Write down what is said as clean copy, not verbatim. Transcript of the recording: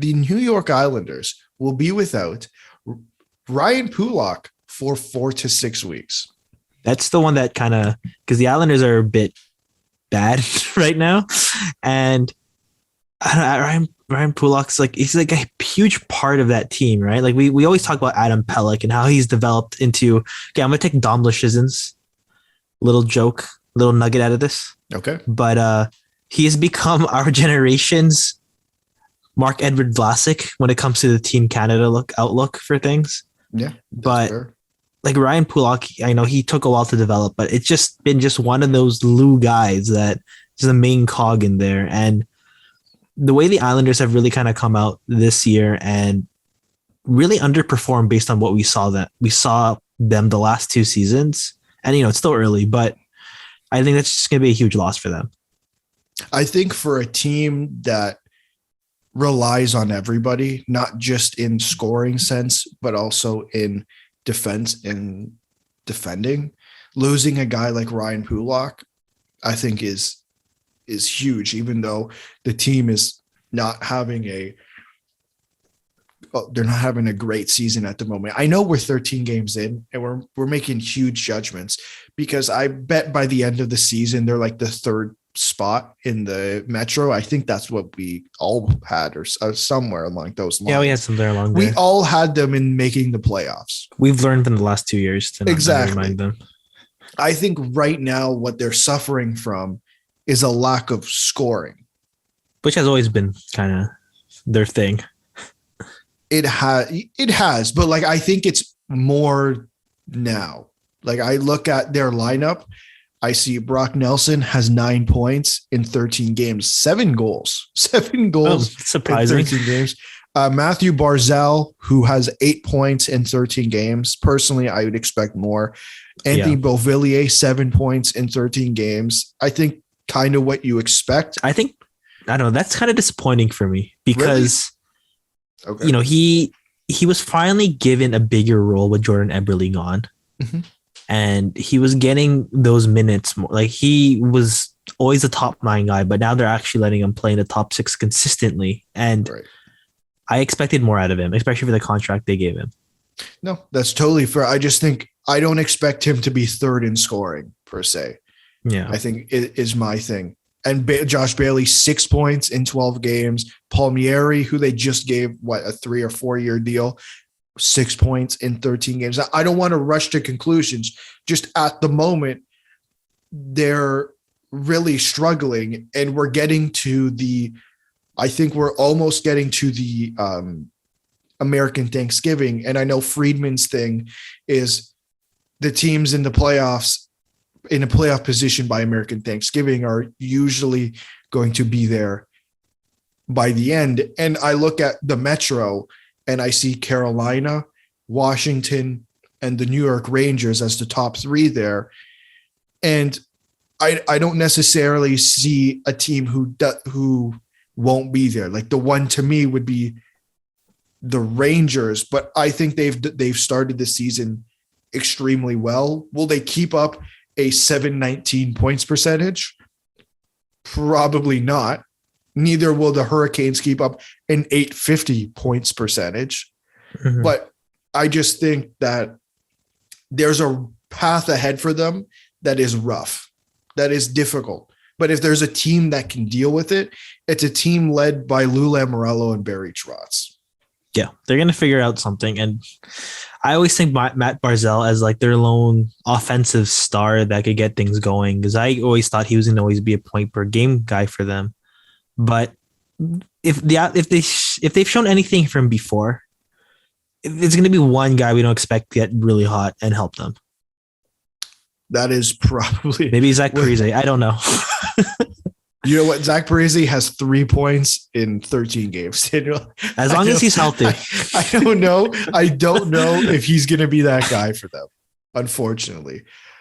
the New York Islanders will be without Ryan Pulock for 4 to 6 weeks. That's the one that kind of, because the Islanders are a bit bad right now, and Ryan Pulock's he's like a huge part of that team, right? Like we always talk about Adam Pelech and how he's developed into. Okay, I'm gonna take Dom Luszczyszyn's little joke, little nugget out of this. Okay, but he has become our generation's Mark-Edward Vlasic when it comes to the Team Canada outlook for things. Yeah, but fair. Like Ryan Pulock, I know he took a while to develop, but it's just been one of those Lou guys that is the main cog in there. And the way the Islanders have really kind of come out this year and really underperformed based on what we saw them the last 2 seasons. And, it's still early, but I think that's just going to be a huge loss for them. I think for a team that relies on everybody, not just in scoring sense, but also in defense and defending, losing a guy like Ryan Pulock, I think is huge, even though the team is not having they're not having a great season at the moment. I know we're 13 games in and we're making huge judgments, because I bet by the end of the season, they're like the 3rd spot in the Metro. I think that's what we all had, or somewhere along those lines. Yeah, we had some there along there. We all had them in making the playoffs. We've learned in the last 2 years to not remind them. I think right now what they're suffering from is a lack of scoring, which has always been kind of their thing. It has, but I think it's more now. I look at their lineup, I see Brock Nelson has 9 points in 13 games, 7 goals, surprising. in 13 games. Matthew Barzal, who has 8 points in 13 games. Personally, I would expect more. Anthony Beauvillier, 7 points in 13 games. I think kind of what you expect. I don't know. That's kind of disappointing for me, because, really? Okay. He was finally given a bigger role with Jordan Eberle gone. Mm-hmm. And he was getting those minutes more. He was always a top 9 guy, but now they're actually letting him play in the top 6 consistently. And I expected more out of him, especially for the contract they gave him. No, that's totally fair. I just think I don't expect him to be 3rd in scoring per se. Yeah, I think it is my thing. And Josh Bailey, 6 points in 12 games. Palmieri, who they just gave a 3 or 4 year deal, 6 points in 13 games. I don't want to rush to conclusions. Just at the moment, they're really struggling, and we're getting to I think we're almost getting to the American Thanksgiving. And I know Friedman's thing is the teams in the playoffs, in a playoff position by American Thanksgiving, are usually going to be there by the end. And I look at the Metro and I see Carolina, Washington, and the New York Rangers as the top 3 there. And I don't necessarily see a team who won't be there. The one to me would be the Rangers, but I think they've started the season extremely well. Will they keep up a .719 points percentage? Probably not. Neither will the Hurricanes keep up an .850 points percentage. Mm-hmm. But I just think that there's a path ahead for them that is rough, that is difficult. But if there's a team that can deal with it, it's a team led by Lou Lamoriello and Barry Trotz. Yeah, they're going to figure out something. And I always think Matt Barzal as their lone offensive star that could get things going, because I always thought he was going to always be a point per game guy for them. But if they've shown anything from before, it's going to be one guy we don't expect to get really hot and help them. That is probably maybe Zach Parise. I don't know. You know what? Zach Parise has 3 points in 13 games. As long as he's healthy. I don't know. I don't know if he's going to be that guy for them, unfortunately.